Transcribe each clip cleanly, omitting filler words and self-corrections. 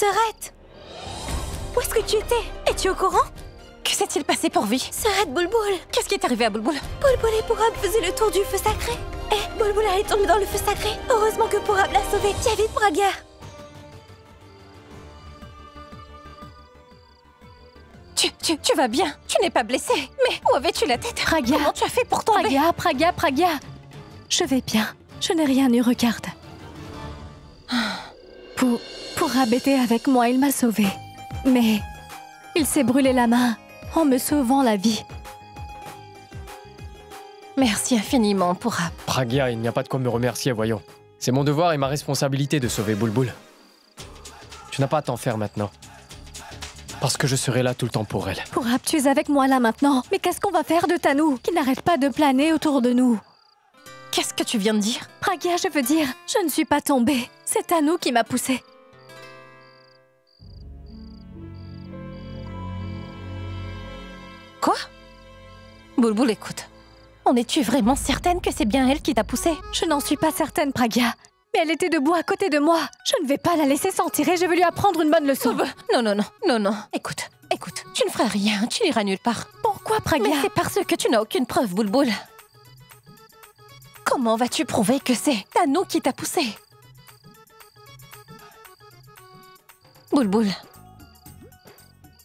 S'arrête! Où est-ce que tu étais? Es-tu au courant? Que s'est-il passé pour lui? S'arrête, Bulbul! Qu'est-ce qui est arrivé à Bulbul? Bulbul et Pourab faisaient le tour du feu sacré. Eh, Bulbul est tombé dans le feu sacré. Heureusement que Pourab l'a sauvé. Tiens vite, Pragya! Tu vas bien? Tu n'es pas blessé? Mais où avais-tu la tête? Pragya! Comment tu as fait pour tomber? Pragya! Je vais bien. Je n'ai rien eu, regarde. Pourab était avec moi, il m'a sauvée. Mais il s'est brûlé la main en me sauvant la vie. Merci infiniment, Pourab. Pragya, il n'y a pas de quoi me remercier, voyons. C'est mon devoir et ma responsabilité de sauver Bulbul. Tu n'as pas à t'en faire maintenant. Parce que je serai là tout le temps pour elle. Pourab, tu es avec moi là maintenant. Mais qu'est-ce qu'on va faire de Tanou, qui n'arrête pas de planer autour de nous? Qu'est-ce que tu viens de dire? Pragya, je veux dire, je ne suis pas tombée. C'est Tanou qui m'a poussée. Quoi? Bulbul, écoute. En es-tu vraiment certaine que c'est bien elle qui t'a poussée? Je n'en suis pas certaine, Pragya. Mais elle était debout à côté de moi. Je ne vais pas la laisser s'en tirer, je vais lui apprendre une bonne leçon. Non. Écoute. Tu ne feras rien, tu n'iras nulle part. Pourquoi, Pragya? Mais c'est parce que tu n'as aucune preuve, Bulbul. Comment vas-tu prouver que c'est Tanou qui t'a poussée? Bulbul,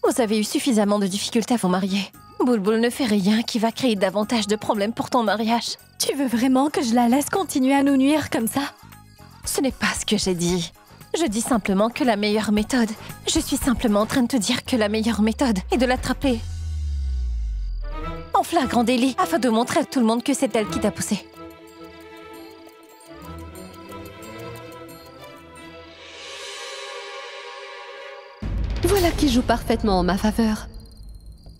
vous avez eu suffisamment de difficultés à vous marier. Bulbul ne fait rien qui va créer davantage de problèmes pour ton mariage. Tu veux vraiment que je la laisse continuer à nous nuire comme ça? Ce n'est pas ce que j'ai dit. Je dis simplement que la meilleure méthode... Je suis simplement en train de te dire que la meilleure méthode est de l'attraper en flagrant délit afin de montrer à tout le monde que c'est elle qui t'a poussé. Voilà qui joue parfaitement en ma faveur.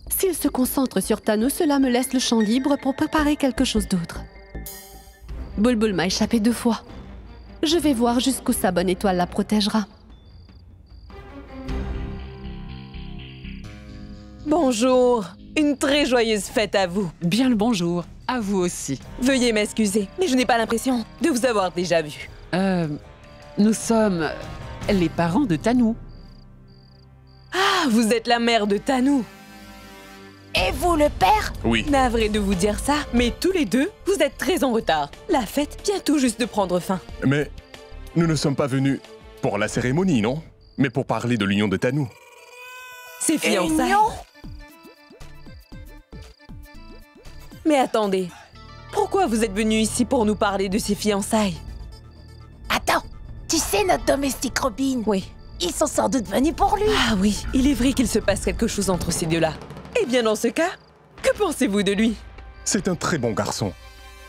S'il se concentre sur Tanou, cela me laisse le champ libre pour préparer quelque chose d'autre. Bulbul m'a échappé 2 fois. Je vais voir jusqu'où sa bonne étoile la protégera. Bonjour, une très joyeuse fête à vous. Bien le bonjour, à vous aussi. Veuillez m'excuser, mais je n'ai pas l'impression de vous avoir déjà vu. Nous sommes les parents de Tanou. Ah, vous êtes la mère de Tanou. Et vous, le père? Oui. Navré de vous dire ça, mais tous les deux, vous êtes très en retard. La fête vient tout juste de prendre fin. Mais nous ne sommes pas venus pour la cérémonie, non? Mais pour parler de l'union de Tanou. Ces fiançailles. Mais attendez, pourquoi vous êtes venu ici pour nous parler de ces fiançailles? Attends, tu sais notre domestique Robin? Oui. Ils sont sans doute venus pour lui. Ah oui, il est vrai qu'il se passe quelque chose entre ces deux-là. Eh bien dans ce cas, que pensez-vous de lui? C'est un très bon garçon.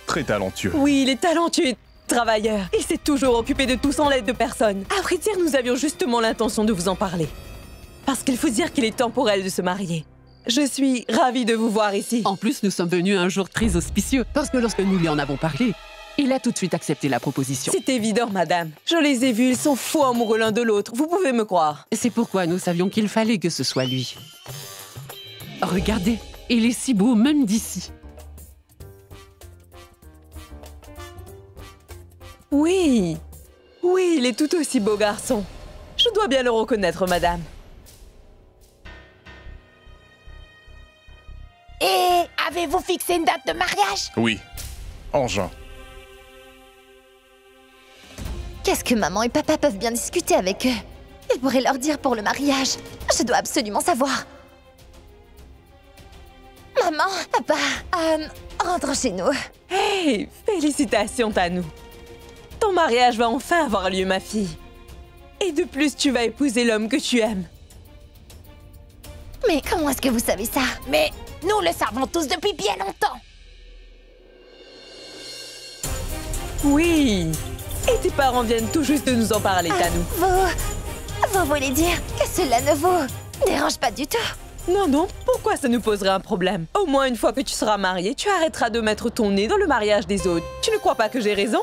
Très talentueux. Oui, il est talentueux et travailleur. Il s'est toujours occupé de tout sans l'aide de personne. À vrai dire, nous avions justement l'intention de vous en parler. Parce qu'il faut dire qu'il est temps pour elle de se marier. Je suis ravie de vous voir ici. En plus, nous sommes venus un jour très auspicieux, parce que lorsque nous lui en avons parlé, il a tout de suite accepté la proposition. C'est évident, madame. Je les ai vus, ils sont fous amoureux l'un de l'autre. Vous pouvez me croire. C'est pourquoi nous savions qu'il fallait que ce soit lui. Regardez, il est si beau, même d'ici. Oui, il est tout aussi beau garçon. Je dois bien le reconnaître, madame. Et avez-vous fixé une date de mariage? Oui, en juin. Qu'est-ce que maman et papa peuvent bien discuter avec eux? Ils pourraient leur dire pour le mariage. Je dois absolument savoir. Maman, papa, rentrons chez nous. Hey, félicitations, Tanou. Ton mariage va enfin avoir lieu, ma fille. Et de plus, tu vas épouser l'homme que tu aimes. Mais comment est-ce que vous savez ça? Mais nous le savons tous depuis bien longtemps. Oui. Et tes parents viennent tout juste de nous en parler, Tanou. Vous voulez dire que cela ne vous dérange pas du tout? Non, pourquoi ça nous poserait un problème? Au moins, une fois que tu seras mariée, tu arrêteras de mettre ton nez dans le mariage des autres. Tu ne crois pas que j'ai raison?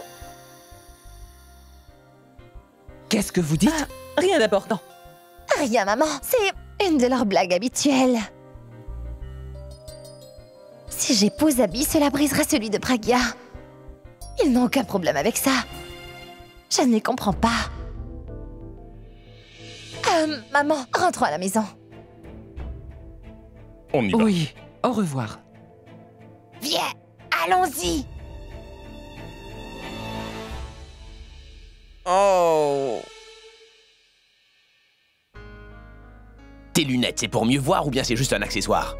Qu'est-ce que vous dites? Rien d'important. Rien, maman. C'est une de leurs blagues habituelles. Si j'épouse Abby, cela brisera celui de Pragya. Ils n'ont aucun problème avec ça. Je ne les comprends pas. Maman, rentrons à la maison. On y va. Oui, au revoir. Viens, allons-y. Oh. Tes lunettes, c'est pour mieux voir ou bien c'est juste un accessoire?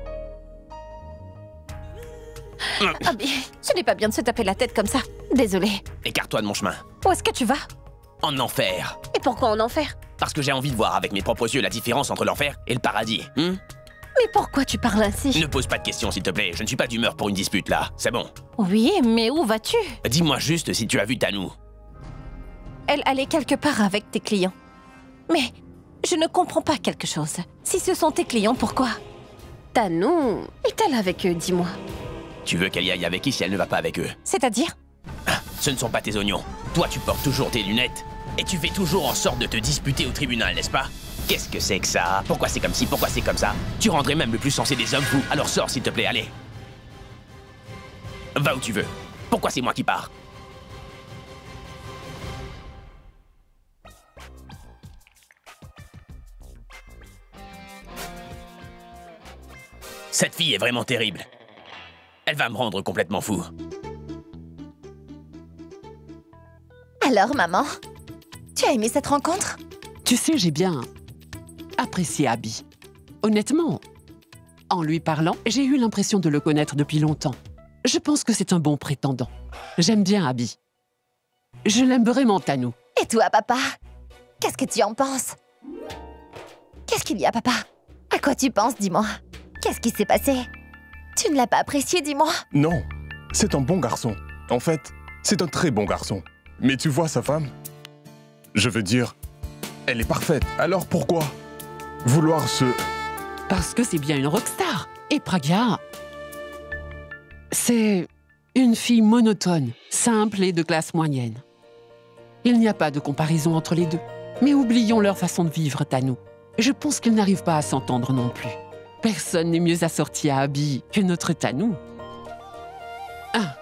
Abby, ce n'est pas bien de se taper la tête comme ça. Désolée. Écarte-toi de mon chemin. Où est-ce que tu vas? En enfer. Et pourquoi en enfer? Parce que j'ai envie de voir avec mes propres yeux la différence entre l'enfer et le paradis. Mais pourquoi tu parles ainsi? Ne pose pas de questions, s'il te plaît. Je ne suis pas d'humeur pour une dispute, là. C'est bon. Oui, mais où vas-tu? Dis-moi juste si tu as vu Tanou. Elle allait quelque part avec tes clients. Mais je ne comprends pas quelque chose. Si ce sont tes clients, pourquoi? Tanou est-elle avec eux, dis-moi? Tu veux qu'elle y aille avec qui si elle ne va pas avec eux? C'est-à-dire? Ce ne sont pas tes oignons. Toi, tu portes toujours tes lunettes. Et tu fais toujours en sorte de te disputer au tribunal, n'est-ce pas? Qu'est-ce que c'est que ça? Pourquoi c'est comme ci? Pourquoi c'est comme ça? Tu rendrais même le plus sensé des hommes fous. Alors sors, s'il te plaît, allez. Va où tu veux. Pourquoi c'est moi qui pars? Cette fille est vraiment terrible. Elle va me rendre complètement fou. Alors, maman, tu as aimé cette rencontre? Tu sais, j'ai bien apprécié Abby. Honnêtement, en lui parlant, j'ai eu l'impression de le connaître depuis longtemps. Je pense que c'est un bon prétendant. J'aime bien Abby. Je l'aime vraiment, Tanou. Et toi, papa? Qu'est-ce que tu en penses? Qu'est-ce qu'il y a, papa? À quoi tu penses, dis-moi? Qu'est-ce qui s'est passé? Tu ne l'as pas apprécié, dis-moi? Non, c'est un bon garçon. En fait, c'est un très bon garçon. Mais tu vois sa femme? Je veux dire, elle est parfaite. Alors pourquoi vouloir se... Parce que c'est bien une rockstar. Et Pragya, c'est une fille monotone, simple et de classe moyenne. Il n'y a pas de comparaison entre les deux. Mais oublions leur façon de vivre, Tanou. Je pense qu'ils n'arrivent pas à s'entendre non plus. Personne n'est mieux assorti à Abby que notre Tanou. Ah.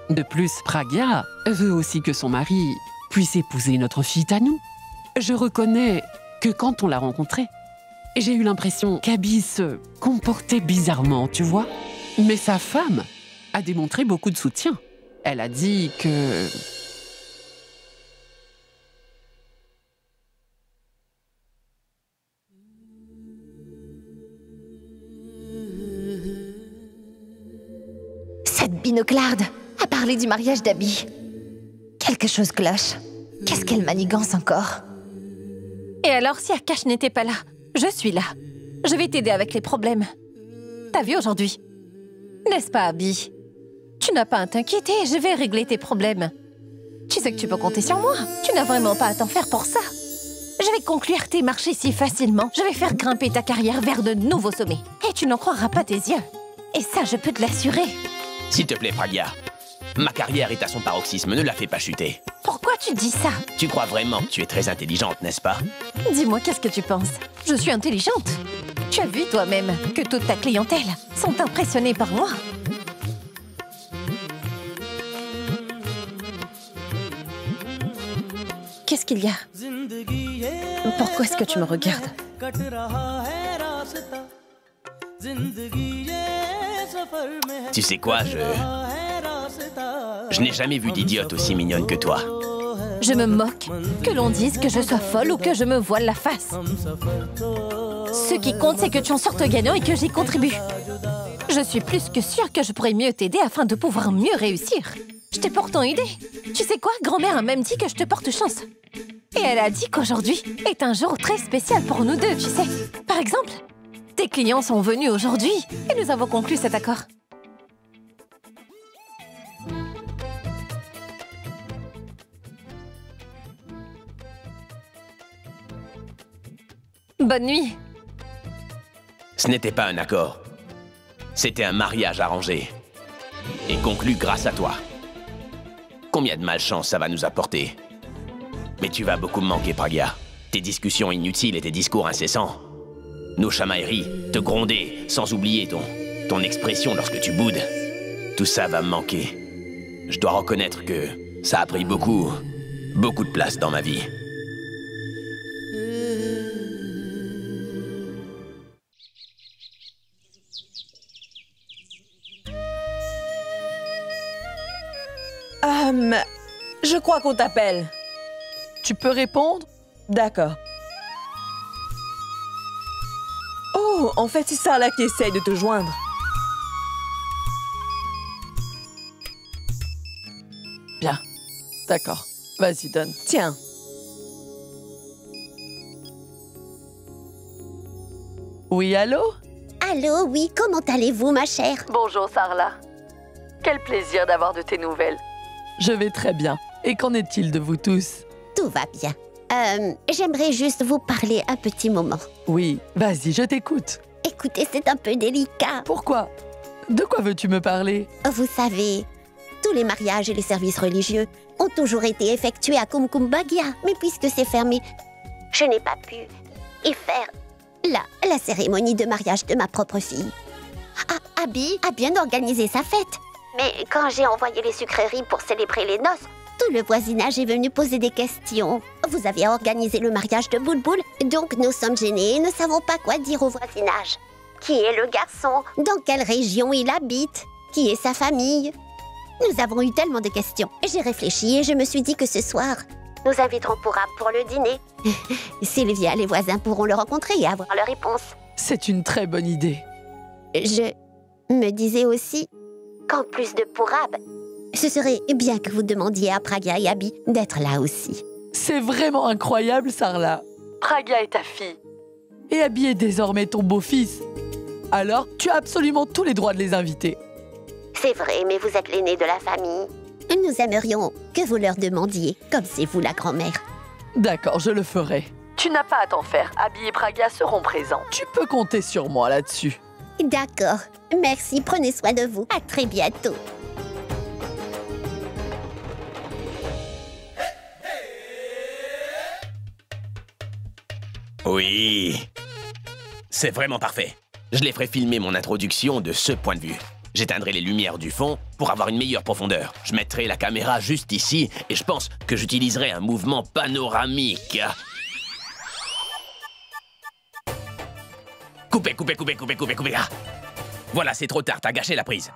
De plus, Pragya veut aussi que son mari puisse épouser notre fille Tanou. Je reconnais que quand on l'a rencontrée, j'ai eu l'impression qu'Abby se comportait bizarrement, tu vois. Mais sa femme a démontré beaucoup de soutien. Elle a dit que... Cette binoclarde a parlé du mariage d'Abby. Quelque chose cloche. Qu'est-ce qu'elle manigance encore? Et alors, si Akash n'était pas là, je suis là. Je vais t'aider avec les problèmes. T'as vu aujourd'hui? N'est-ce pas, Abby? Tu n'as pas à t'inquiéter, je vais régler tes problèmes. Tu sais que tu peux compter sur moi. Tu n'as vraiment pas à t'en faire pour ça. Je vais conclure tes marchés si facilement. Je vais faire grimper ta carrière vers de nouveaux sommets. Et tu n'en croiras pas tes yeux. Et ça, je peux te l'assurer. S'il te plaît, Pragya. Ma carrière est à son paroxysme, ne la fais pas chuter. Pourquoi tu dis ça? Tu crois vraiment que tu es très intelligente, n'est-ce pas? Dis-moi, qu'est-ce que tu penses? Je suis intelligente. Tu as vu toi-même que toute ta clientèle sont impressionnés par moi. Qu'est-ce qu'il y a? Pourquoi est-ce que tu me regardes? Tu sais quoi, je n'ai jamais vu d'idiote aussi mignonne que toi. Je me moque que l'on dise que je sois folle ou que je me voile la face. Ce qui compte, c'est que tu en sortes gagnant et que j'y contribue. Je suis plus que sûre que je pourrais mieux t'aider afin de pouvoir mieux réussir. Je t'ai pourtant aidé. Tu sais quoi, grand-mère a même dit que je te porte chance. Et elle a dit qu'aujourd'hui est un jour très spécial pour nous deux, tu sais. Par exemple, tes clients sont venus aujourd'hui et nous avons conclu cet accord. Bonne nuit. Ce n'était pas un accord. C'était un mariage arrangé. Et conclu grâce à toi. Combien de malchance ça va nous apporter? Mais tu vas beaucoup me manquer, Pragya. Tes discussions inutiles et tes discours incessants. Nos chamailleries, te gronder, sans oublier ton expression lorsque tu boudes. Tout ça va me manquer. Je dois reconnaître que ça a pris beaucoup de place dans ma vie. Je crois qu'on t'appelle. Tu peux répondre? D'accord. Oh, en fait, c'est Sarla qui essaye de te joindre. Bien. D'accord. Vas-y, donne. Tiens. Oui, allô? Allô, oui, comment allez-vous, ma chère? Bonjour, Sarla. Quel plaisir d'avoir de tes nouvelles. Je vais très bien. Et qu'en est-il de vous tous? Tout va bien. J'aimerais juste vous parler un petit moment. Oui, vas-y, je t'écoute. Écoutez, c'est un peu délicat. Pourquoi? De quoi veux-tu me parler? Vous savez, tous les mariages et les services religieux ont toujours été effectués à Kumkumbagia. Mais puisque c'est fermé, je n'ai pas pu y faire la cérémonie de mariage de ma propre fille. Abby a bien organisé sa fête. Mais quand j'ai envoyé les sucreries pour célébrer les noces, tout le voisinage est venu poser des questions. Vous avez organisé le mariage de Bulbul, donc nous sommes gênés et ne savons pas quoi dire au voisinage. Qui est le garçon? Dans quelle région il habite? Qui est sa famille? Nous avons eu tellement de questions. J'ai réfléchi et je me suis dit que ce soir, nous inviterons Purab pour le dîner. Sylvia, les voisins pourront le rencontrer et avoir leur réponse. C'est une très bonne idée. Je me disais aussi qu'en plus de Purab, ce serait bien que vous demandiez à Pragya et Abby d'être là aussi. C'est vraiment incroyable, Sarla. Pragya est ta fille. Et Abby est désormais ton beau-fils. Alors, tu as absolument tous les droits de les inviter. C'est vrai, mais vous êtes l'aîné de la famille. Nous aimerions que vous leur demandiez, comme c'est vous la grand-mère. D'accord, je le ferai. Tu n'as pas à t'en faire. Abby et Pragya seront présents. Tu peux compter sur moi là-dessus. D'accord. Merci, prenez soin de vous. À très bientôt. Oui. C'est vraiment parfait. Je les ferai filmer mon introduction de ce point de vue. J'éteindrai les lumières du fond pour avoir une meilleure profondeur. Je mettrai la caméra juste ici et je pense que j'utiliserai un mouvement panoramique. Coupez. Ah. Voilà, c'est trop tard, t'as gâché la prise.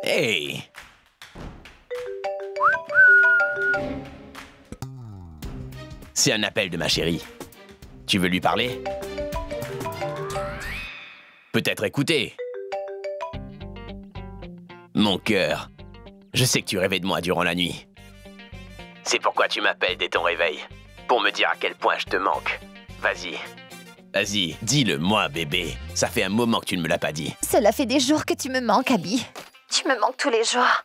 Hey! C'est un appel de ma chérie. Tu veux lui parler? Peut-être écouter. Mon cœur, je sais que tu rêvais de moi durant la nuit. C'est pourquoi tu m'appelles dès ton réveil. Pour me dire à quel point je te manque. Vas-y, dis-le-moi, bébé. Ça fait un moment que tu ne me l'as pas dit. Cela fait des jours que tu me manques, Abby. Tu me manques tous les jours.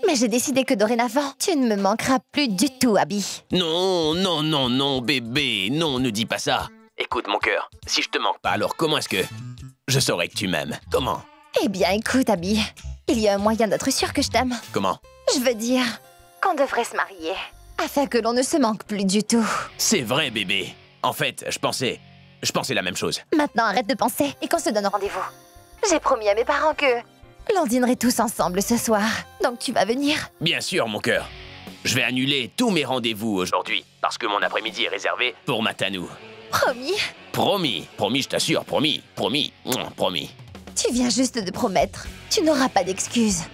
Mais j'ai décidé que dorénavant, tu ne me manqueras plus du tout, Abby. Non, bébé. Non, ne dis pas ça. Écoute, mon cœur, si je te manque pas, alors comment est-ce que je saurais que tu m'aimes? Comment? Eh bien, écoute, Abby. Il y a un moyen d'être sûr que je t'aime. Comment? Je veux dire qu'on devrait se marier, afin que l'on ne se manque plus du tout. C'est vrai, bébé. En fait, je pensais la même chose. Maintenant, arrête de penser et qu'on se donne rendez-vous. J'ai promis à mes parents que l'on dînerait tous ensemble ce soir. Donc tu vas venir? Bien sûr, mon cœur. Je vais annuler tous mes rendez-vous aujourd'hui, parce que mon après-midi est réservé pour ma Tanou. Promis? Promis, je t'assure, promis. Tu viens juste de promettre. Tu n'auras pas d'excuses.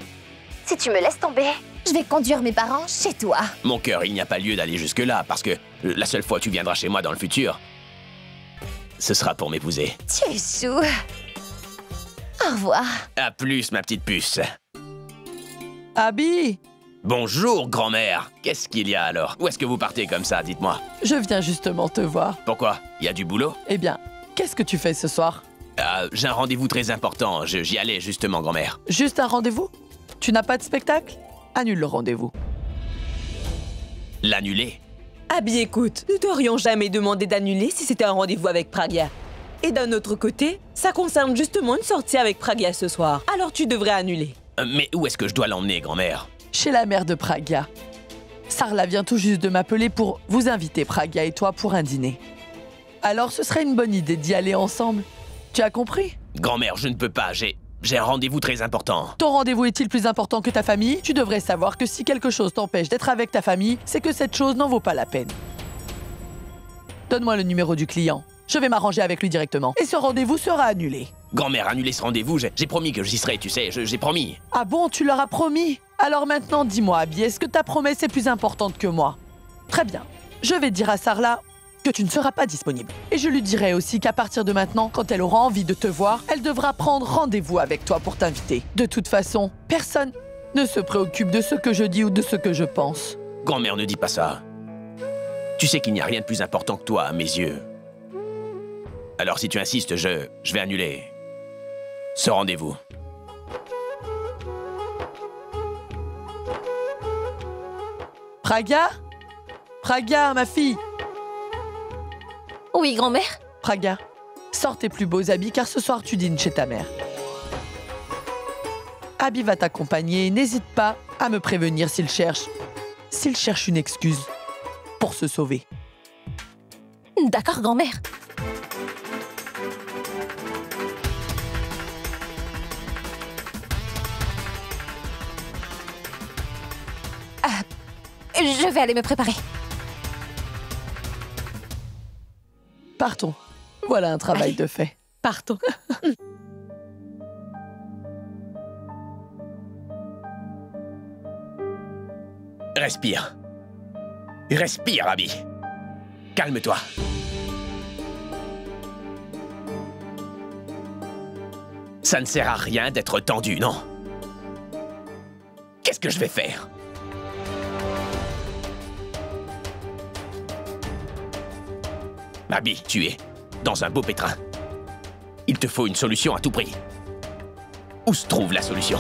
Si tu me laisses tomber, je vais conduire mes parents chez toi. Mon cœur, il n'y a pas lieu d'aller jusque-là, parce que la seule fois que tu viendras chez moi dans le futur, ce sera pour m'épouser. Tu es chou. Au revoir. À plus, ma petite puce. Abby! Bonjour, grand-mère. Qu'est-ce qu'il y a alors? Où est-ce que vous partez comme ça, dites-moi? Je viens justement te voir. Pourquoi? Il y a du boulot? Eh bien, qu'est-ce que tu fais ce soir? J'ai un rendez-vous très important. J'y allais justement, grand-mère. Juste un rendez-vous? Tu n'as pas de spectacle? Annule le rendez-vous. L'annuler? Abby, écoute, nous t'aurions jamais demandé d'annuler si c'était un rendez-vous avec Pragya. Et d'un autre côté, ça concerne justement une sortie avec Pragya ce soir. Alors tu devrais annuler. Mais où est-ce que je dois l'emmener, grand-mère? Chez la mère de Pragya. Sarla vient tout juste de m'appeler pour vous inviter, Pragya et toi, pour un dîner. Alors ce serait une bonne idée d'y aller ensemble. Tu as compris? Grand-mère, je ne peux pas, j'ai un rendez-vous très important. Ton rendez-vous est-il plus important que ta famille? Tu devrais savoir que si quelque chose t'empêche d'être avec ta famille, c'est que cette chose n'en vaut pas la peine. Donne-moi le numéro du client. Je vais m'arranger avec lui directement. Et ce rendez-vous sera annulé. Grand-mère a annulé ce rendez-vous, j'ai promis que j'y serais, tu sais, j'ai promis. Ah bon, tu leur as promis? Alors maintenant, dis-moi, Abby, est-ce que ta promesse est plus importante que moi? Très bien. Je vais dire à Sarla que tu ne seras pas disponible. Et je lui dirai aussi qu'à partir de maintenant, quand elle aura envie de te voir, elle devra prendre rendez-vous avec toi pour t'inviter. De toute façon, personne ne se préoccupe de ce que je dis ou de ce que je pense. Grand-mère, ne dis pas ça. Tu sais qu'il n'y a rien de plus important que toi à mes yeux. Alors si tu insistes, je vais annuler ce rendez-vous. Praga? Praga, ma fille! Oui, grand-mère? Praga, sors tes plus beaux habits car ce soir tu dînes chez ta mère. Abby va t'accompagner et n'hésite pas à me prévenir s'il cherche une excuse pour se sauver. D'accord, grand-mère. Je vais aller me préparer. Partons. Voilà un travail de fait. Partons. Respire. Respire, Abby. Calme-toi. Ça ne sert à rien d'être tendu, non? Qu'est-ce que je vais faire? Abby, tu es dans un beau pétrin. Il te faut une solution à tout prix. Où se trouve la solution?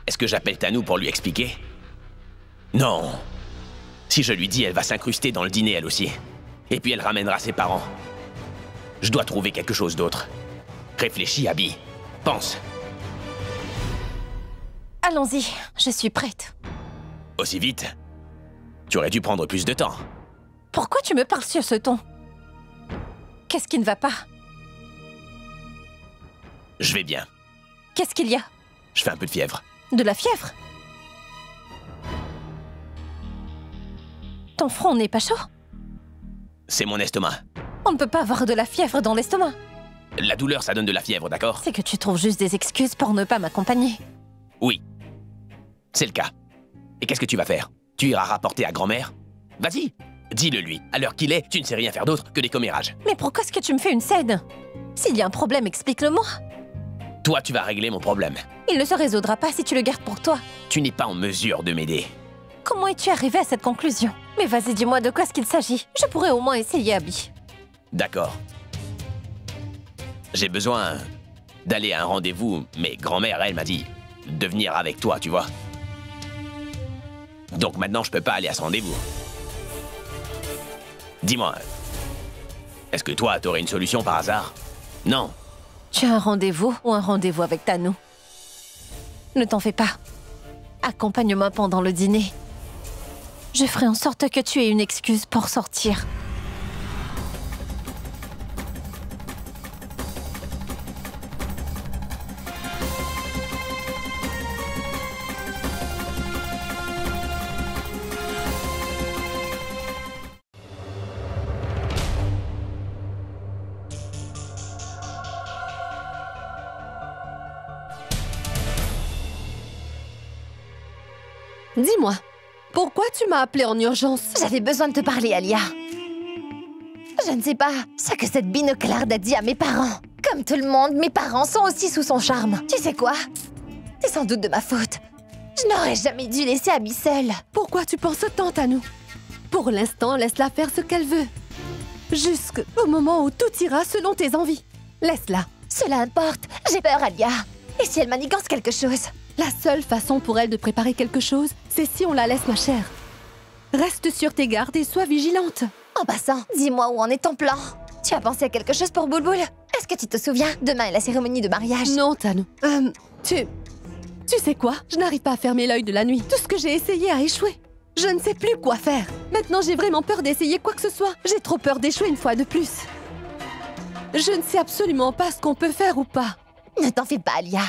Est-ce que j'appelle Tanou pour lui expliquer? Non. Si je lui dis, elle va s'incruster dans le dîner elle aussi. Et puis elle ramènera ses parents. Je dois trouver quelque chose d'autre. Réfléchis, Abby. Pense. Allons-y, je suis prête. Aussi vite? Tu aurais dû prendre plus de temps. Pourquoi tu me parles sur ce ton? Qu'est-ce qui ne va pas? Je vais bien. Qu'est-ce qu'il y a? Je fais un peu de fièvre. De la fièvre? Ton front n'est pas chaud? C'est mon estomac. On ne peut pas avoir de la fièvre dans l'estomac. La douleur, ça donne de la fièvre, d'accord? C'est que tu trouves juste des excuses pour ne pas m'accompagner. Oui. C'est le cas. Et qu'est-ce que tu vas faire? Tu iras rapporter à grand-mère? Vas-y, dis-le lui. À l'heure qu'il est, tu ne sais rien faire d'autre que des commérages. Mais pourquoi est-ce que tu me fais une scène? S'il y a un problème, explique-le-moi. Toi, tu vas régler mon problème. Il ne se résoudra pas si tu le gardes pour toi. Tu n'es pas en mesure de m'aider. Comment es-tu arrivé à cette conclusion? Mais vas-y, dis-moi de quoi est-ce qu'il s'agit. Je pourrais au moins essayer, Abby. D'accord. J'ai besoin d'aller à un rendez-vous, mais grand-mère, elle m'a dit de venir avec toi, tu vois. Donc maintenant, je peux pas aller à ce rendez-vous. Dis-moi, est-ce que toi, t'aurais une solution par hasard? Non. Tu as un rendez-vous ou un rendez-vous avec Tanou? Ne t'en fais pas. Accompagne-moi pendant le dîner. Je ferai en sorte que tu aies une excuse pour sortir. Dis-moi, pourquoi tu m'as appelé en urgence? J'avais besoin de te parler, Alia. Je ne sais pas ce que cette binoclarde a dit à mes parents. Comme tout le monde, mes parents sont aussi sous son charme. Tu sais quoi? C'est sans doute de ma faute. Je n'aurais jamais dû laisser Abby seule. Pourquoi tu penses tant à nous? Pour l'instant, laisse-la faire ce qu'elle veut. Jusqu'au moment où tout ira selon tes envies. Laisse-la. Cela importe. J'ai peur, Alia. Et si elle manigance quelque chose? La seule façon pour elle de préparer quelque chose, c'est si on la laisse, ma chère. Reste sur tes gardes et sois vigilante. En passant, dis-moi où en est ton plan. Tu as pensé à quelque chose pour Boulboul? Est-ce que tu te souviens? Demain est la cérémonie de mariage. Non, Tanou. Tu sais quoi? Je n'arrive pas à fermer l'œil de la nuit. Tout ce que j'ai essayé a échoué. Je ne sais plus quoi faire. Maintenant, j'ai vraiment peur d'essayer quoi que ce soit. J'ai trop peur d'échouer une fois de plus. Je ne sais absolument pas ce qu'on peut faire ou pas. Ne t'en fais pas, Alia.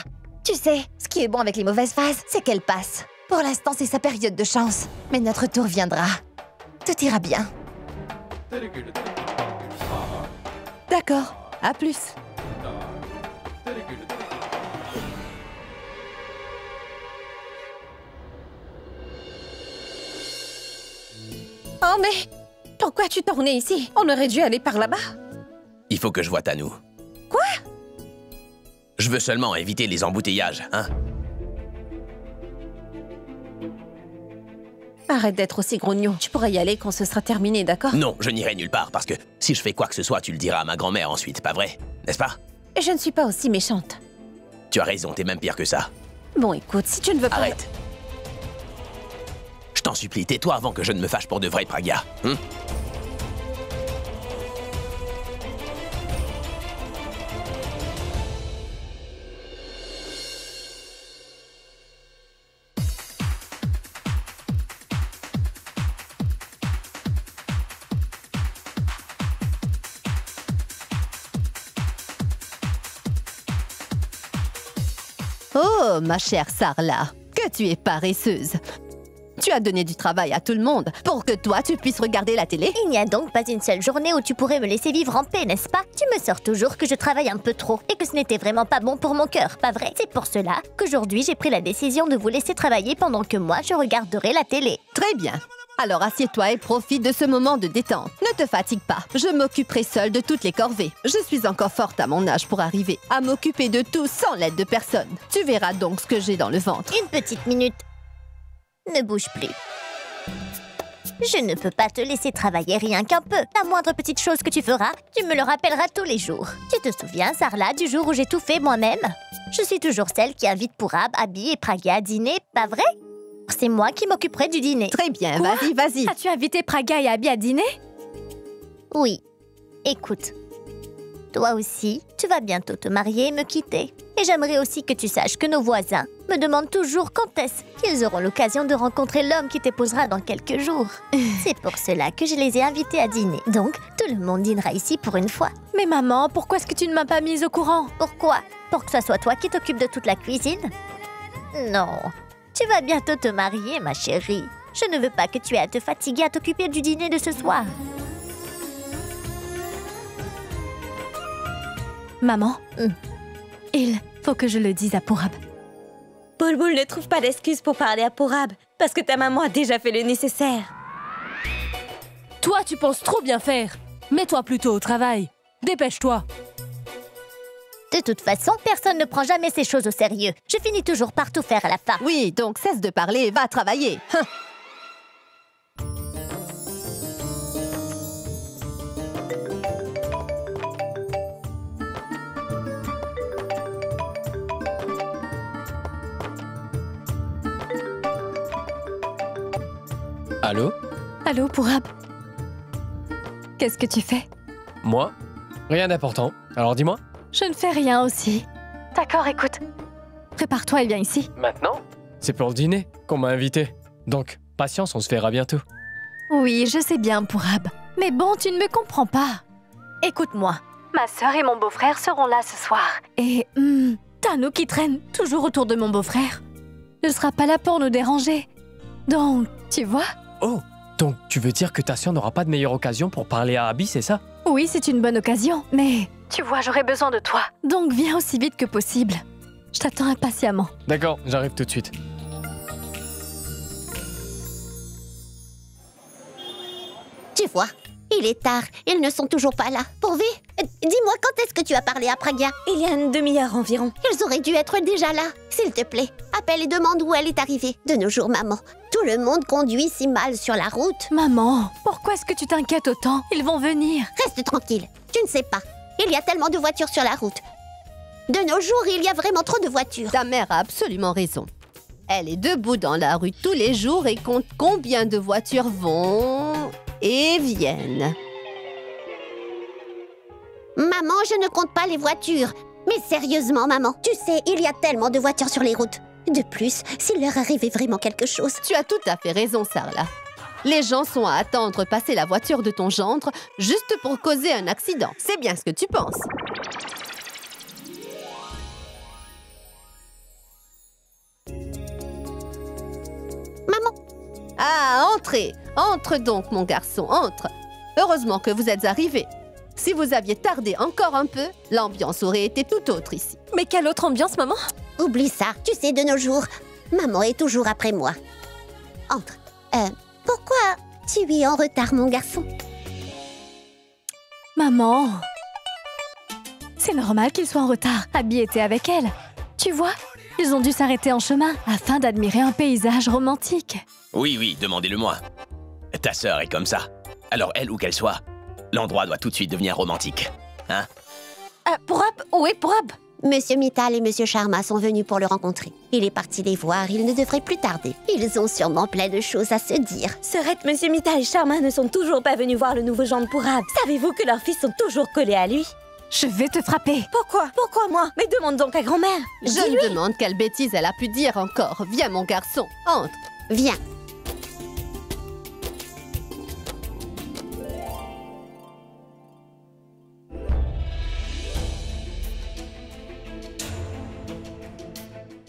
Tu sais, ce qui est bon avec les mauvaises phases, c'est qu'elles passent. Pour l'instant, c'est sa période de chance. Mais notre tour viendra. Tout ira bien. D'accord, à plus. Oh mais... Pourquoi tu tournais ici? On aurait dû aller par là-bas. Il faut que je voie Tanou. Quoi? Je veux seulement éviter les embouteillages, hein? Arrête d'être aussi grognon. Tu pourrais y aller quand ce sera terminé, d'accord? Non, je n'irai nulle part, parce que si je fais quoi que ce soit, tu le diras à ma grand-mère ensuite, pas vrai? N'est-ce pas? Je ne suis pas aussi méchante. Tu as raison, t'es même pire que ça. Bon, écoute, si tu ne veux pas... Arrête. Je t'en supplie, tais-toi avant que je ne me fâche pour de vrai, Pragya. Hein? Oh, ma chère Sarla, que tu es paresseuse. Tu as donné du travail à tout le monde pour que toi, tu puisses regarder la télé. Il n'y a donc pas une seule journée où tu pourrais me laisser vivre en paix, n'est-ce pas? Tu me sors toujours que je travaille un peu trop et que ce n'était vraiment pas bon pour mon cœur, pas vrai? C'est pour cela qu'aujourd'hui, j'ai pris la décision de vous laisser travailler pendant que moi, je regarderai la télé. Très bien. Alors assieds-toi et profite de ce moment de détente. Ne te fatigue pas, je m'occuperai seule de toutes les corvées. Je suis encore forte à mon âge pour arriver à m'occuper de tout sans l'aide de personne. Tu verras donc ce que j'ai dans le ventre. Une petite minute. Ne bouge plus. Je ne peux pas te laisser travailler rien qu'un peu. La moindre petite chose que tu feras, tu me le rappelleras tous les jours. Tu te souviens, Sarla, du jour où j'ai tout fait moi-même? Je suis toujours celle qui invite Purab, Abby et Pragya à dîner, pas vrai? C'est moi qui m'occuperai du dîner. Très bien, Quoi? vas-y. As-tu invité Pragya et Abby à dîner? Oui. Écoute. Toi aussi, tu vas bientôt te marier et me quitter. Et j'aimerais aussi que tu saches que nos voisins me demandent toujours quand est-ce qu'ils auront l'occasion de rencontrer l'homme qui t'épousera dans quelques jours. C'est pour cela que je les ai invités à dîner. Donc, tout le monde dînera ici pour une fois. Mais maman, pourquoi est-ce que tu ne m'as pas mise au courant? Pourquoi? Pour que ce soit toi qui t'occupes de toute la cuisine? Non. Tu vas bientôt te marier, ma chérie. Je ne veux pas que tu aies à te fatiguer à t'occuper du dîner de ce soir. Maman, il faut que je le dise à Purab. Bulbul ne trouve pas d'excuse pour parler à Purab, parce que ta maman a déjà fait le nécessaire. Toi, tu penses trop bien faire. Mets-toi plutôt au travail. Dépêche-toi. De toute façon, personne ne prend jamais ces choses au sérieux. Je finis toujours par tout faire à la fin. Oui, donc cesse de parler et va travailler. Allô? Allô, Purab? Qu'est-ce que tu fais? Moi? Rien d'important. Alors dis-moi. Je ne fais rien aussi. D'accord, écoute. Prépare-toi et viens ici. Maintenant? C'est pour le dîner qu'on m'a invité. Donc, patience, on se verra bientôt. Oui, je sais bien, Purab. Mais bon, tu ne me comprends pas. Écoute-moi. Ma sœur et mon beau-frère seront là ce soir. Et Tanou qui traîne toujours autour de mon beau-frère ne sera pas là pour nous déranger. Donc, tu vois? Oh, donc tu veux dire que ta sœur n'aura pas de meilleure occasion pour parler à Abby, c'est ça? Oui, c'est une bonne occasion, mais tu vois, j'aurai besoin de toi. Donc viens aussi vite que possible. Je t'attends impatiemment. D'accord, j'arrive tout de suite. Tu vois, il est tard. Ils ne sont toujours pas là. Pourvu, dis-moi quand est-ce que tu as parlé à Pragya? Il y a une demi-heure environ. Ils auraient dû être déjà là. S'il te plaît, appelle et demande où elle est arrivée. De nos jours, maman, tout le monde conduit si mal sur la route. Maman, pourquoi est-ce que tu t'inquiètes autant? Ils vont venir. Reste tranquille, tu ne sais pas. Il y a tellement de voitures sur la route. De nos jours, il y a vraiment trop de voitures. Ta mère a absolument raison. Elle est debout dans la rue tous les jours et compte combien de voitures vont et viennent. Maman, je ne compte pas les voitures. Mais sérieusement, maman, tu sais, il y a tellement de voitures sur les routes. De plus, s'il leur arrivait vraiment quelque chose... Tu as tout à fait raison, Sarla. Les gens sont à attendre passer la voiture de ton gendre juste pour causer un accident. C'est bien ce que tu penses. Ah, entrez. Entre donc, mon garçon, entre. Heureusement que vous êtes arrivé. Si vous aviez tardé encore un peu, l'ambiance aurait été tout autre ici. Mais quelle autre ambiance, maman? Oublie ça, tu sais, de nos jours, maman est toujours après moi. Entre. Pourquoi tu es en retard, mon garçon? Maman, c'est normal qu'il soit en retard. Abby était avec elle. Tu vois, ils ont dû s'arrêter en chemin afin d'admirer un paysage romantique. Oui, oui, demandez-le-moi. Ta sœur est comme ça. Alors elle, où qu'elle soit, l'endroit doit tout de suite devenir romantique. Hein? Pourab? Où est Pourab? Monsieur Mittal et Monsieur Sharma sont venus pour le rencontrer. Il est parti les voir, il ne devrait plus tarder. Ils ont sûrement plein de choses à se dire. Sœurette, Monsieur Mittal et Sharma ne sont toujours pas venus voir le nouveau gendre Pourab. Savez-vous que leurs fils sont toujours collés à lui? Je vais te frapper. Pourquoi? Pourquoi moi? Mais demande donc à grand-mère. Je me demande quelle bêtise elle a pu dire encore. Viens, mon garçon, entre. Viens.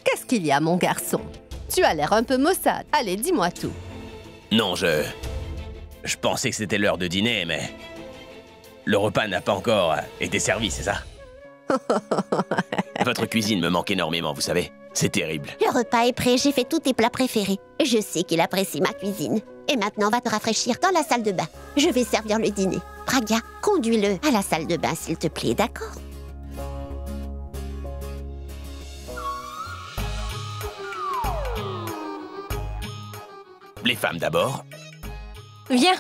Qu'est-ce qu'il y a, mon garçon? Tu as l'air un peu maussade. Allez, dis-moi tout. Non, je pensais que c'était l'heure de dîner, mais le repas n'a pas encore été servi, c'est ça? Votre cuisine me manque énormément, vous savez. C'est terrible. Le repas est prêt, j'ai fait tous tes plats préférés. Je sais qu'il apprécie ma cuisine. Et maintenant, va te rafraîchir dans la salle de bain. Je vais servir le dîner. Pragya, conduis-le à la salle de bain, s'il te plaît, d'accord? Les femmes d'abord. Viens.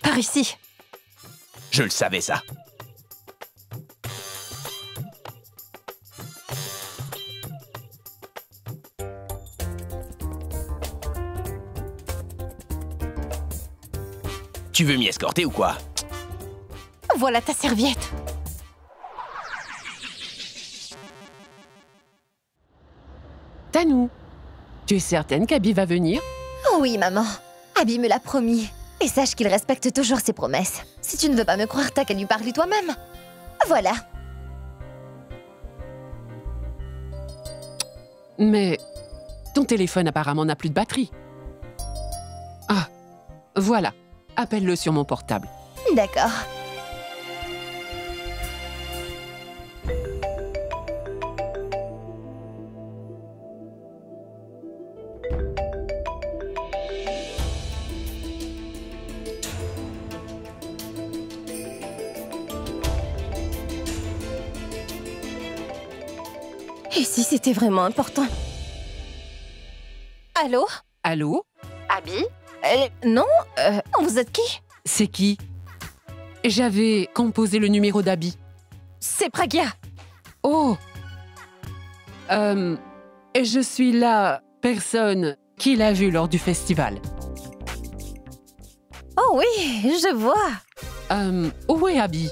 Par ici. Je le savais, ça. Tu veux m'y escorter ou quoi? Voilà ta serviette. Tanou, tu es certaine qu'Abby va venir? Oui, maman. Abby me l'a promis. Et sache qu'il respecte toujours ses promesses. Si tu ne veux pas me croire, t'as qu'à lui parler toi-même. Voilà. Mais ton téléphone apparemment n'a plus de batterie. Ah, voilà. Appelle-le sur mon portable. D'accord. Et si c'était vraiment important? Allô? Allô? Abby? Non, vous êtes qui? C'est qui? J'avais composé le numéro d'Abby. C'est Pragya. Oh! Je suis la personne qui l'a vu lors du festival. Oh oui, je vois. Où est Abby?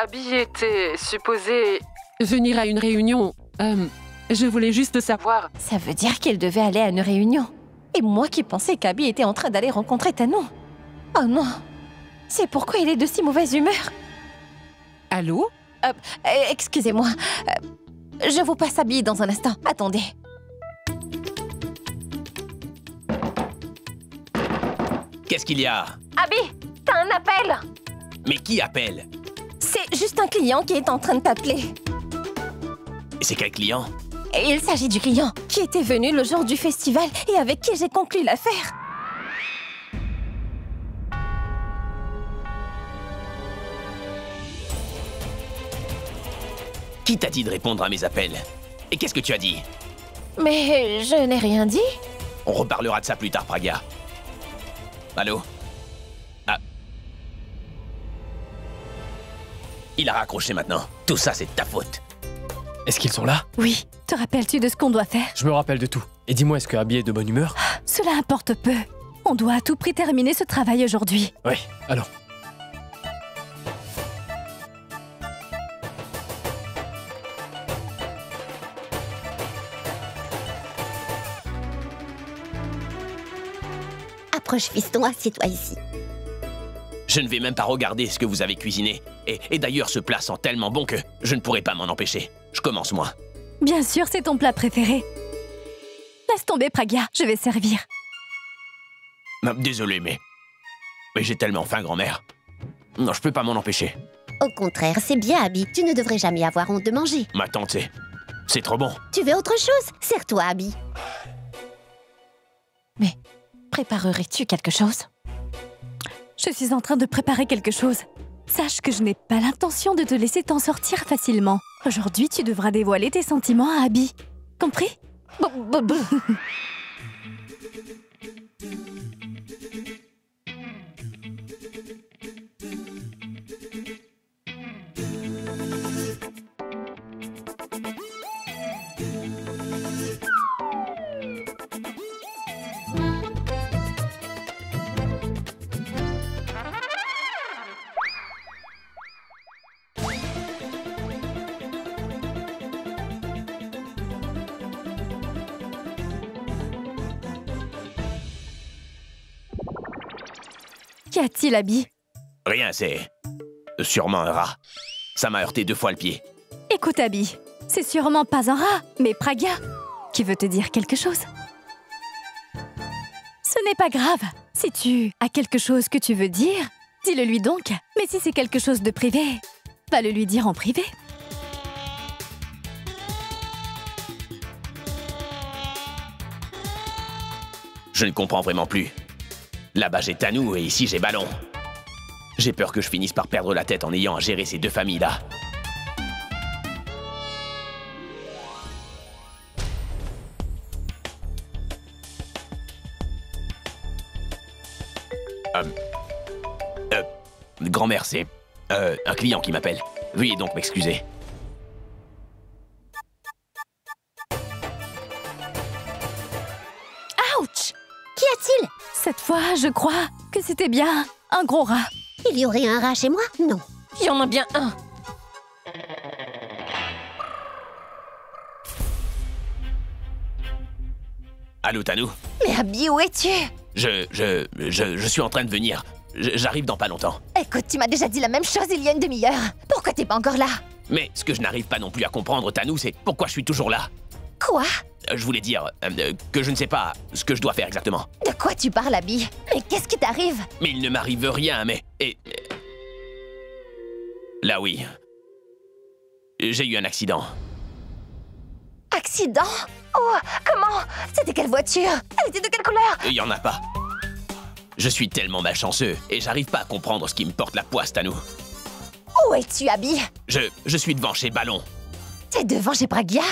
Abby était supposée venir à une réunion. Je voulais juste savoir... Ça veut dire qu'il devait aller à une réunion. Et moi qui pensais qu'Abby était en train d'aller rencontrer Tanou. Oh non! C'est pourquoi il est de si mauvaise humeur. Allô? Excusez-moi. Je vous passe Abby dans un instant. Attendez. Qu'est-ce qu'il y a? Abby, t'as un appel! Mais qui appelle? C'est juste un client qui est en train de t'appeler. Et c'est quel client? Et il s'agit du client qui était venu le jour du festival et avec qui j'ai conclu l'affaire. Qui t'a dit de répondre à mes appels? Et qu'est-ce que tu as dit? Mais je n'ai rien dit. On reparlera de ça plus tard, Pragya. Allô? Ah. Il a raccroché maintenant. Tout ça, c'est de ta faute. Est-ce qu'ils sont là? Oui. Te rappelles-tu de ce qu'on doit faire? Je me rappelle de tout. Et dis-moi, est-ce que Abby est de bonne humeur? Cela importe peu. On doit à tout prix terminer ce travail aujourd'hui. Oui, allons. Approche, fiston, assieds-toi ici. Je ne vais même pas regarder ce que vous avez cuisiné. Et d'ailleurs, ce plat sent tellement bon que je ne pourrai pas m'en empêcher. Je commence, moi. Bien sûr, c'est ton plat préféré. Laisse tomber, Pragya, je vais servir. Désolé, mais j'ai tellement faim, grand-mère. Non, je peux pas m'en empêcher. Au contraire, c'est bien, Abby. Tu ne devrais jamais avoir honte de manger. Ma tante, c'est trop bon. Tu veux autre chose? Sers-toi, Abby. Mais préparerais-tu quelque chose? Je suis en train de préparer quelque chose. Sache que je n'ai pas l'intention de te laisser t'en sortir facilement. Aujourd'hui, tu devras dévoiler tes sentiments à Abby. Compris? Qu'y a-t-il, Abby? Rien, c'est sûrement un rat. Ça m'a heurté 2 fois le pied. Écoute, Abby, c'est sûrement pas un rat, mais Pragya, qui veut te dire quelque chose. Ce n'est pas grave. Si tu as quelque chose que tu veux dire, dis-le lui donc. Mais si c'est quelque chose de privé, va le lui dire en privé. Je ne comprends vraiment plus. Là-bas, j'ai Tanou et ici, j'ai Ballon. J'ai peur que je finisse par perdre la tête en ayant à gérer ces 2 familles-là. Grand-mère, c'est un client qui m'appelle. Veuillez donc m'excuser. Ouch! Qu'y a-t-il? Cette fois, je crois que c'était bien un gros rat. Il y aurait un rat chez moi? Non. Il y en a bien un. Allô, Tanou? Mais Abby, où es-tu? Je suis en train de venir. J'arrive dans pas longtemps. Écoute, tu m'as déjà dit la même chose il y a une demi-heure. Pourquoi t'es pas encore là? Mais ce que je n'arrive pas non plus à comprendre, Tanou, c'est pourquoi je suis toujours là. Quoi? Je voulais dire que je ne sais pas ce que je dois faire exactement. De quoi tu parles, Abby? Mais qu'est-ce qui t'arrive? Mais il ne m'arrive rien, mais... Là, oui. J'ai eu un accident. Accident? Oh, comment? C'était quelle voiture? Elle était de quelle couleur? Il y en a pas. Je suis tellement malchanceux et j'arrive pas à comprendre ce qui me porte la poisse, Tanou. Où es-tu, Abby? Je suis devant chez Ballon. T'es devant chez Pragya?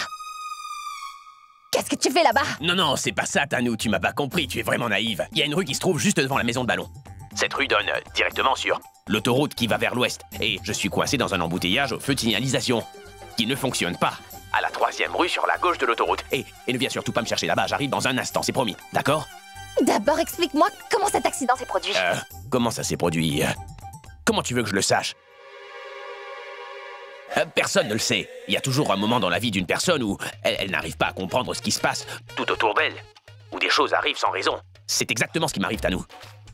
Qu'est-ce que tu fais là-bas? Non, c'est pas ça, Tanou, tu m'as pas compris, tu es vraiment naïve. Il y a une rue qui se trouve juste devant la maison de Ballon. Cette rue donne directement sur l'autoroute qui va vers l'ouest. Et je suis coincé dans un embouteillage au feu de signalisation, qui ne fonctionne pas. À la 3e rue sur la gauche de l'autoroute. Et ne viens surtout pas me chercher là-bas, j'arrive dans un instant, c'est promis, d'accord? D'abord, explique-moi comment cet accident s'est produit. Comment ça s'est produit? Comment tu veux que je le sache? Personne ne le sait. Il y a toujours un moment dans la vie d'une personne où elle n'arrive pas à comprendre ce qui se passe tout autour d'elle. Où des choses arrivent sans raison. C'est exactement ce qui m'arrive, Tanou.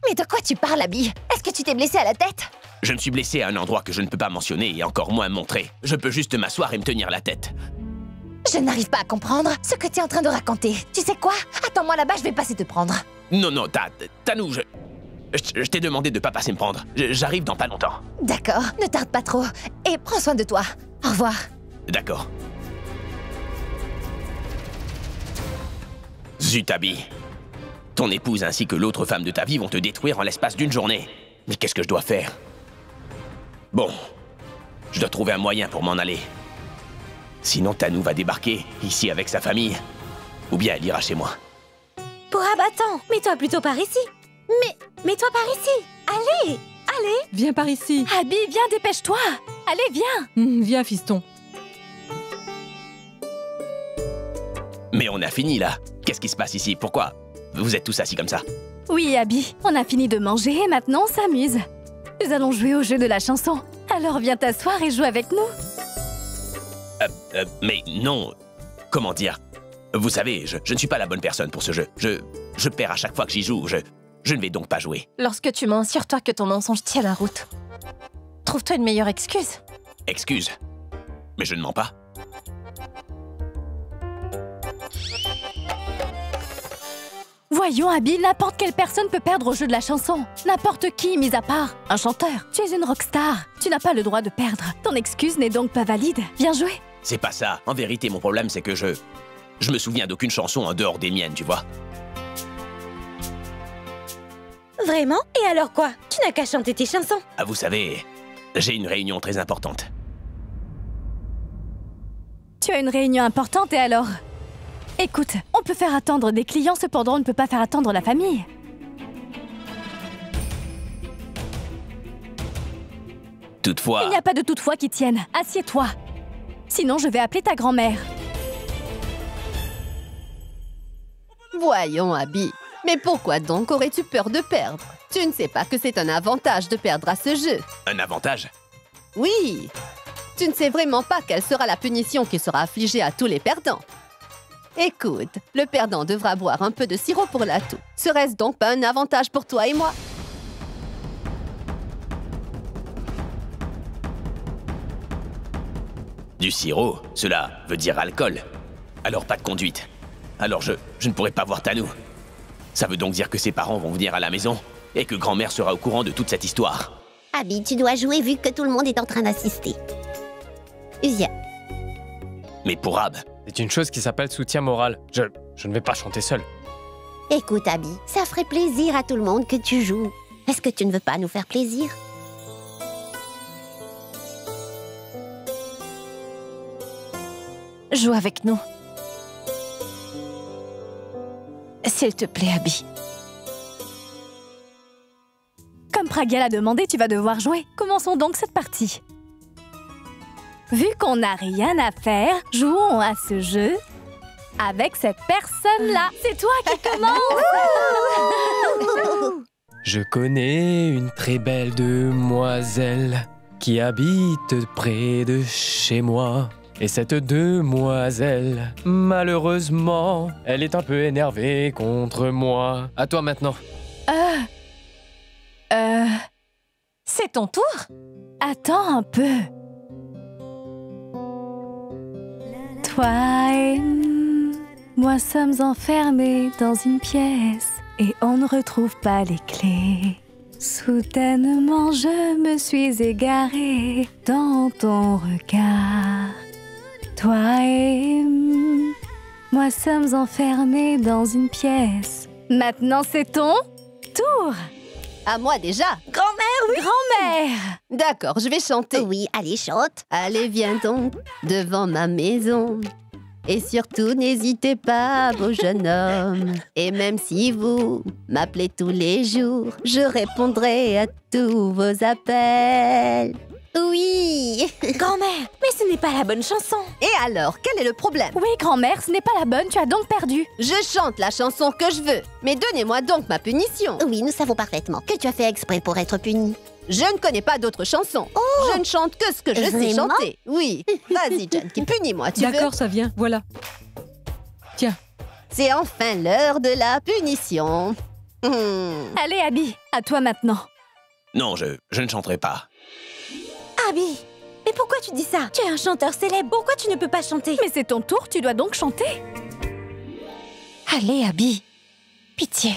Mais de quoi tu parles, Abby? Est-ce que tu t'es blessé à la tête? Je me suis blessé à un endroit que je ne peux pas mentionner et encore moins montrer. Je peux juste m'asseoir et me tenir la tête. Je n'arrive pas à comprendre ce que tu es en train de raconter. Tu sais quoi? Attends-moi là-bas, je vais passer te prendre. Non, Tanou, je t'ai demandé de pas passer me prendre. J'arrive dans pas longtemps. D'accord, ne tarde pas trop. Et prends soin de toi. Au revoir. D'accord. Zut, Abby. Ton épouse ainsi que l'autre femme de ta vie vont te détruire en l'espace d'une journée. Mais qu'est-ce que je dois faire? Bon, je dois trouver un moyen pour m'en aller. Sinon, Tanou va débarquer, ici avec sa famille. Ou bien elle ira chez moi. Pourab, attends, mets-toi plutôt par ici. Mets-toi par ici. Allez. Viens par ici. Abby, viens, dépêche-toi. Allez, viens. Viens, fiston. Mais on a fini, là. Qu'est-ce qui se passe ici? Pourquoi vous êtes tous assis comme ça? Oui, Abby, on a fini de manger et maintenant on s'amuse. Nous allons jouer au jeu de la chanson. Alors viens t'asseoir et joue avec nous. Mais non. Comment dire? Vous savez, je ne suis pas la bonne personne pour ce jeu. Je perds à chaque fois que j'y joue. Je ne vais donc pas jouer. Lorsque tu mens, assure-toi que ton mensonge tient la route. Trouve-toi une meilleure excuse. Excuse. Mais je ne mens pas. Voyons, Abby, n'importe quelle personne peut perdre au jeu de la chanson. N'importe qui, mis à part un chanteur. Tu es une rockstar. Tu n'as pas le droit de perdre. Ton excuse n'est donc pas valide. Bien joué. C'est pas ça. En vérité, mon problème, c'est que je me souviens d'aucune chanson en dehors des miennes, tu vois. Vraiment? Et alors quoi? Tu n'as qu'à chanter tes chansons. Ah, vous savez, j'ai une réunion très importante. Tu as une réunion importante et alors? Écoute, on peut faire attendre des clients, cependant on ne peut pas faire attendre la famille. Toutefois... Il n'y a pas de toutefois qui tienne. Assieds-toi. Sinon, je vais appeler ta grand-mère. Voyons, Abby. Mais pourquoi donc aurais-tu peur de perdre? Tu ne sais pas que c'est un avantage de perdre à ce jeu. Un avantage? Oui. Tu ne sais vraiment pas quelle sera la punition qui sera affligée à tous les perdants. Écoute, le perdant devra boire un peu de sirop pour la toux. Serait-ce donc pas un avantage pour toi et moi? Du sirop, cela veut dire alcool. Alors pas de conduite. Alors je ne pourrai pas voir Tanou. Ça veut donc dire que ses parents vont venir à la maison et que grand-mère sera au courant de toute cette histoire. Abby, tu dois jouer vu que tout le monde est en train d'assister. Viens. Mais pour Ab... C'est une chose qui s'appelle soutien moral. Je ne vais pas chanter seul. Écoute, Abby, ça ferait plaisir à tout le monde que tu joues. Est-ce que tu ne veux pas nous faire plaisir? Joue avec nous. S'il te plaît, Abby. Comme Pragya l'a demandé, tu vas devoir jouer. Commençons donc cette partie. Vu qu'on n'a rien à faire, jouons à ce jeu avec cette personne-là. C'est toi qui commence. Je connais une très belle demoiselle qui habite près de chez moi. Et cette demoiselle, malheureusement, elle est un peu énervée contre moi. À toi maintenant. C'est ton tour? Attends un peu. Toi et moi sommes enfermés dans une pièce et on ne retrouve pas les clés. Soudainement, je me suis égarée dans ton regard. Toi et moi sommes enfermés dans une pièce. Maintenant, c'est ton tour. À moi déjà? Grand-mère, oui. Grand-mère. D'accord, je vais chanter. Oui, allez, chante. Allez, viens donc devant ma maison. Et surtout, n'hésitez pas, beau jeune homme. Et même si vous m'appelez tous les jours, je répondrai à tous vos appels. Oui. Grand-mère, mais ce n'est pas la bonne chanson. Et alors, quel est le problème? Oui, grand-mère, ce n'est pas la bonne, tu as donc perdu. Je chante la chanson que je veux, mais donnez-moi donc ma punition. Oui, nous savons parfaitement que tu as fait exprès pour être puni. Je ne connais pas d'autres chansons. Je ne chante que ce que je sais Vraiment? chanter. Oui. Vas-y, Junkie, punis-moi, tu veux? D'accord, ça vient, voilà. Tiens. C'est enfin l'heure de la punition. Allez, Abby, à toi maintenant. Non, je ne chanterai pas. Abby, mais pourquoi tu dis ça? Tu es un chanteur célèbre, pourquoi tu ne peux pas chanter? Mais c'est ton tour, tu dois donc chanter. Allez, Abby. Pitié.